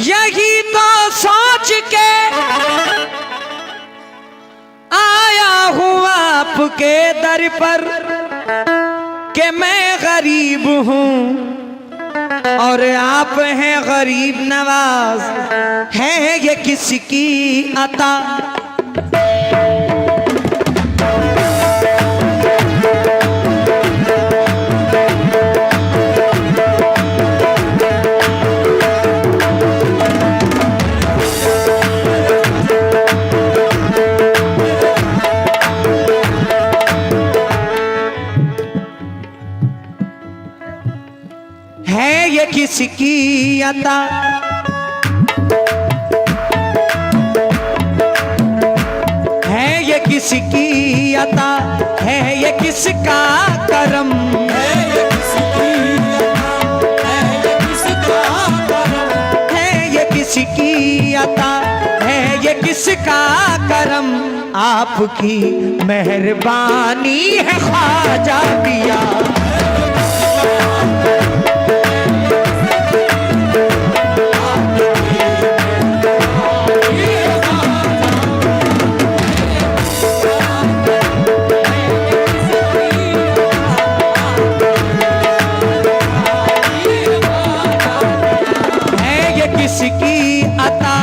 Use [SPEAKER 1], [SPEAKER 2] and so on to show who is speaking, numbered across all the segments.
[SPEAKER 1] यही तो सोच के आया हूँ आपके दर पर कि मैं गरीब हूँ और आप हैं गरीब नवाज। है ये किसकी अता? है ये किसकी अता? है ये किसकी अता? है ये किसका करम?
[SPEAKER 2] है ये किसकी अता? है ये किसका करम?
[SPEAKER 1] है ये किसकी अता? है ये किसका करम? आपकी मेहरबानी है ख्वाजा पिया। किसकी अता?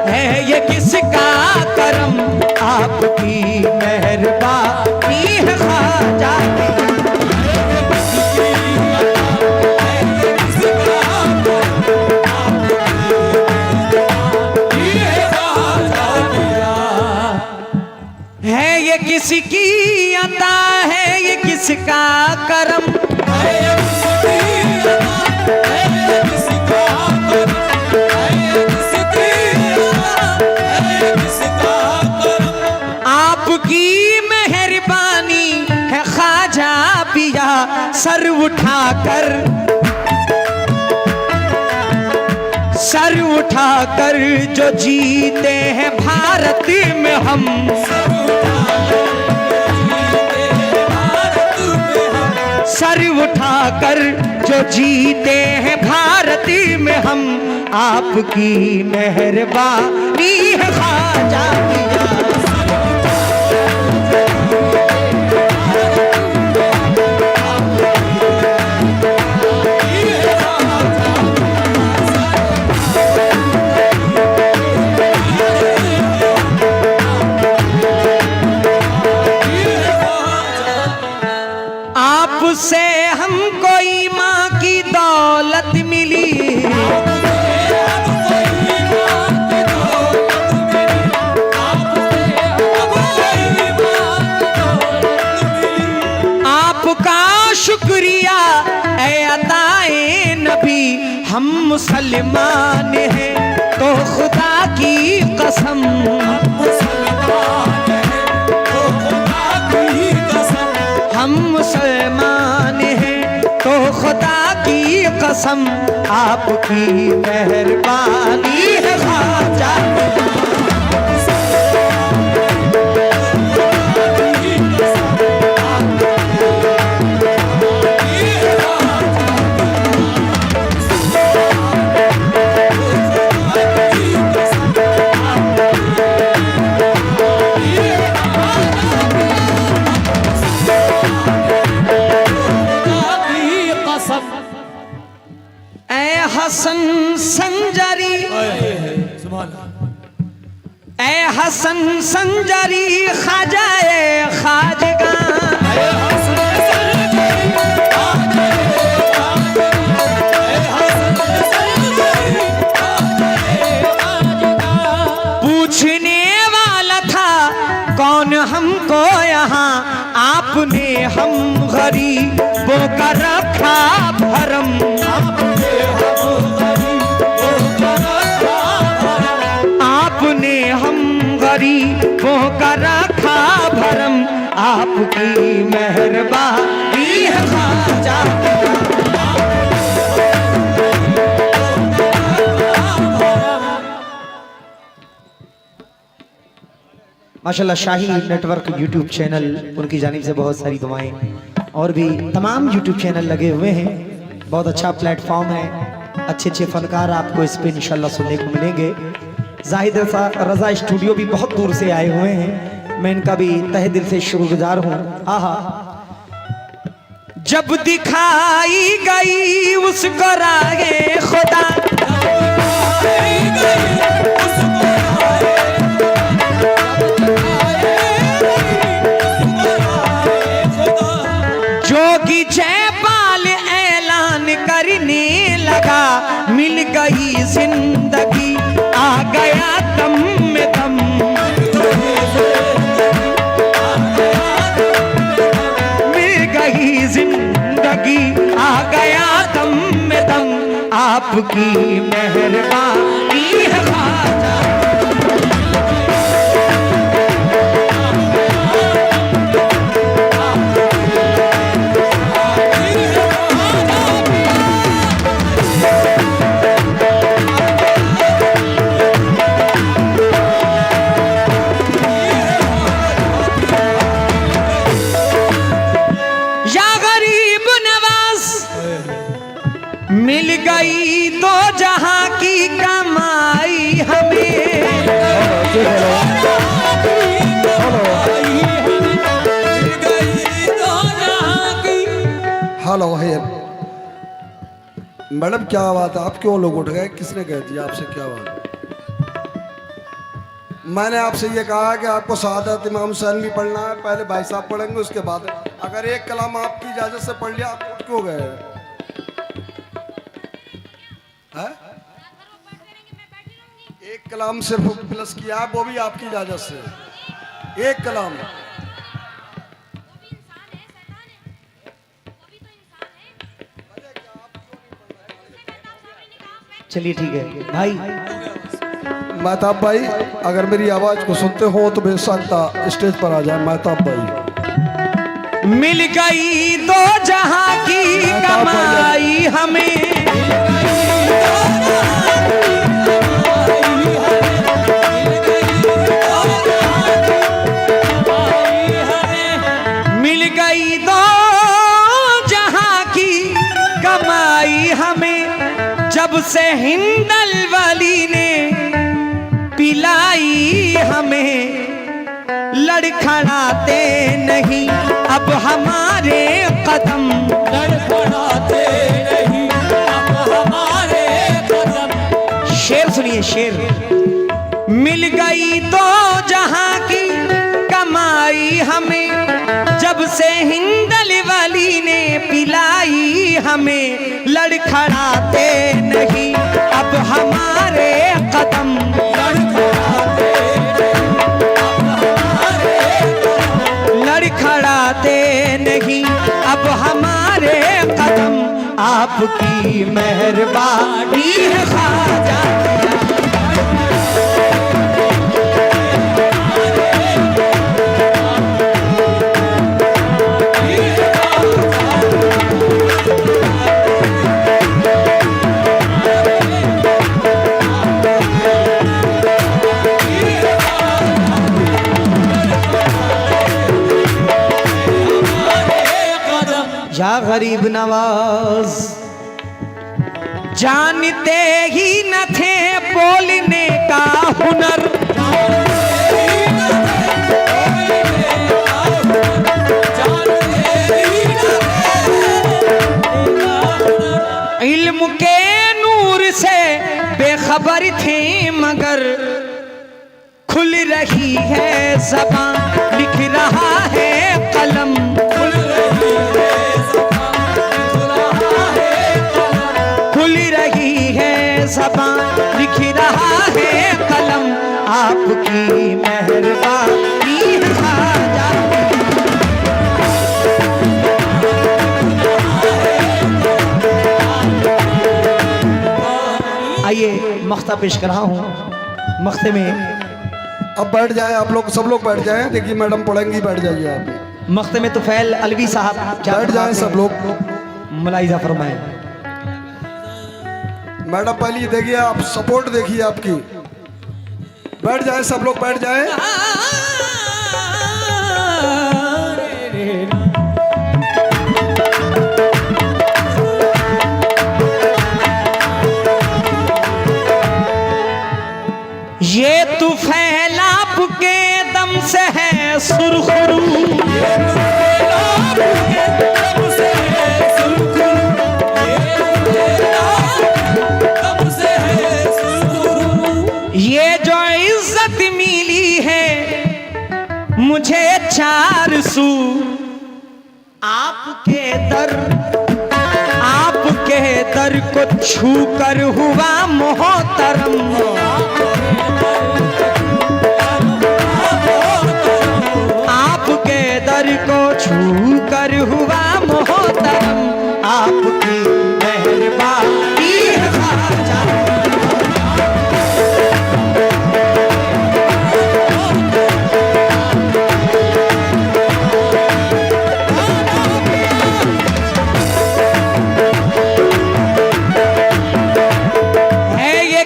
[SPEAKER 1] है ये किसका करम? आपकी मेहरबानी है ख्वाजा है ये किसकी अता? है ये किसका करम? आपकी मेहरबानी है ख्वाजा पिया। सर उठाकर जो जीते हैं भारत में हम। सर उठाकर जो जीते हैं भारत में हम। आपकी मेहरबानी है ख्वाजा पिया। आपसे हमको ईमान की दौलत मिली। आपका शुक्रिया ऐ अताए नबी। हम मुसलमान हैं तो खुदा की कसम। हम मुसलमान हैं तो खुदा की कसम। आपकी मेहरबानी है ख्वाजा। हसन संजरी ऐ हसन संजरी ख्वाजाए ख्वाजगा। पूछने वाला था कौन हमको यहाँ। आपने हम गरीबों का रखा भरम। आपने हम गरीबों का रखा भरम। आपकी मेहरबानी है ख्वाजा। माशाल्लाह शाही नेटवर्क यूट्यूब चैनल उनकी जानिब से बहुत सारी दुआएं और भी तमाम यूट्यूब चैनल लगे हुए हैं। बहुत अच्छा प्लेटफॉर्म है।
[SPEAKER 3] अच्छे अच्छे फनकार आपको इस पे इंशाल्लाह सुनने को मिलेंगे। जाहिद रजा स्टूडियो भी बहुत दूर से आए हुए हैं, मैं इनका भी तहे दिल से शुक्रगुजार हूँ। आहा,
[SPEAKER 1] जब दिखाई गई उसको राहे खुदा, जोगी जयपाल ऐलान करने लगा, मिल गई जिंदगी आ गया दम में दम। मिल गई जिंदगी आ गया दम में दम, आपकी मेहरबानी है ख्वाजा। मिल गई तो जहां की कमाई हमें,
[SPEAKER 4] हेलो हेयर मैडम, क्या बात है? आप क्यों लोग उठ गए? किसने कह दिया आपसे? क्या बात? मैंने आपसे ये कहा कि आपको शहादत इमाम हुसैन भी पढ़ना है, पहले भाई साहब पढ़ेंगे उसके बाद। अगर एक कलाम आपकी इजाजत से पढ़ लिया, आप उठ क्यों गए हैं? एक कलाम सिर्फ प्लस किया है, वो भी आपकी इजाजत से। एक कलाम।
[SPEAKER 3] चलिए ठीक है भाई।
[SPEAKER 4] महताब भाई, अगर मेरी आवाज को सुनते हो तो बेशक स्टेज पर आ जाए। महताब भाई,
[SPEAKER 1] मिल गई तो जहां की कमाई हमें, मिल गई तो जहां की कमाई हमें, जब से हिंदल वाली ने पिलाई हमें, लड़खड़ाते नहीं अब हमारे कदम,
[SPEAKER 2] लड़खड़ाते नहीं अब हमारे कदम।
[SPEAKER 1] शेर सुनिए शेर। मिल गई तो जहां की कमाई हमें, जब से हिंदल वाली ने पिलाई हमें, लड़खड़ाते नहीं अब हमारे कदम,
[SPEAKER 2] लड़खड़ाते
[SPEAKER 1] लड़खड़ाते नहीं अब हमारे कदम, आपकी मेहरबानी है ख्वाजा।
[SPEAKER 3] या गरीब नवाज,
[SPEAKER 1] जानते ही न थे बोलने का हुनर, इल्म के नूर से बेखबर थे मगर, खुल रही है ज़बान लिख रहा है कलम, खुल रही है ज़बान लिख रहा है कलम, आपकी मेहरबानी है ख्वाजा।
[SPEAKER 3] आइए मख्ता पेश कर रहा हूँ। मख्ते में
[SPEAKER 4] अब बैठ जाए आप लोग, सब लोग बैठ जाएं। देखिए मैडम पढ़ेंगी, बैठ जाइए आप।
[SPEAKER 3] मख्ते में तुफैल अलवी साहब
[SPEAKER 4] बैठ जाएं सब लोग।
[SPEAKER 3] मुलाहिजा फरमाएं।
[SPEAKER 4] मैडम पहले देखिए, आप सपोर्ट देखिए आपकी। बैठ जाए सब लोग, बैठ जाए।
[SPEAKER 1] ये तू फैलाब के दम से है सुरखरू, ये जो इज्जत मिली है मुझे चार सू, आपके दर को छू कर हुआ मोहतरम, आपके दर को छू कर हुआ मोहतरम, आपकी मेहरबानी है ख्वाजा।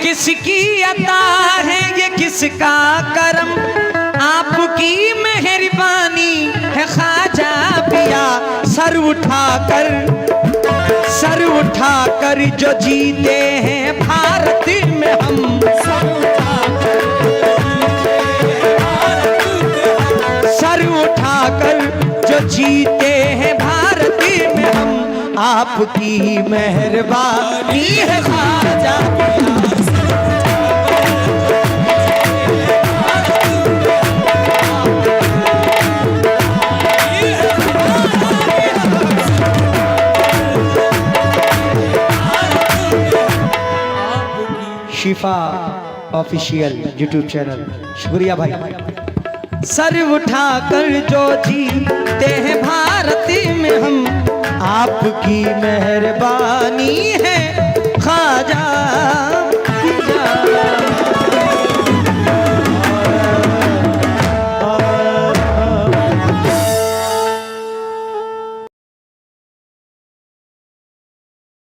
[SPEAKER 1] किसकी अता है ये किसका करम, आपकी मेहरबानी है ख्वाजा पिया। सर उठाकर जो जीते हैं भारत में हम, सर उठाकर जो जीते हैं भारत में हम, आपकी मेहरबानी है ख्वाजा पिया।
[SPEAKER 3] शिफा ऑफिशियल यूट्यूब चैनल, शुक्रिया भाई।
[SPEAKER 1] सर उठाकर जो जीते हैं भारत में हम,
[SPEAKER 3] आपकी मेहरबानी है ख्वाजा